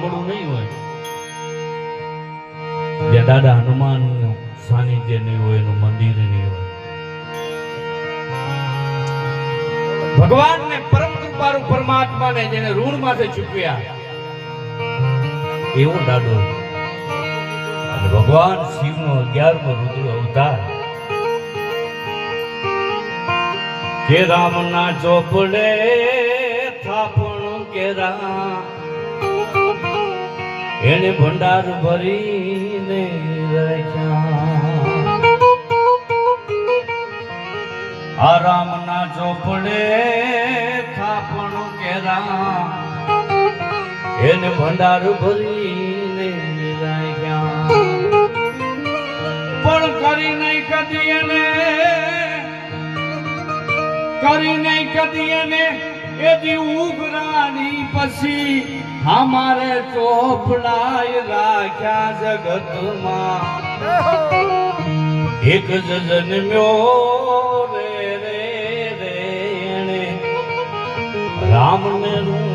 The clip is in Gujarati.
ગામડું નહીં હોય જ્યાં દાદા હનુમાન સાનિધ્ય નહીં હોય, એનું મંદિર નહીં હોય. ભગવાન ને પરમ કૃપાળુ પરમાત્મા ને જેને ઋણ માંથી ચૂકવ્યા એવો દાડો. અને ભગવાન શિવ નો 11મો રુદ્ર અવતાર કે રામ ના ચોપડે થાપણ કેરા એને ભંડાર ભરીને રાખ્યા. આ રામ ના ચોપડે થાપણ કેરા એને ભંડાર ભરીને રાખ્યા. પણ કરી નહીં કદી એને, કરી નહીં કદી એને એથી ઉઘરાણી પછી અમારે ચોપડાય રાખ્યા જગતમાં. એક જ જન્મ્યો રે રે રે રામને રું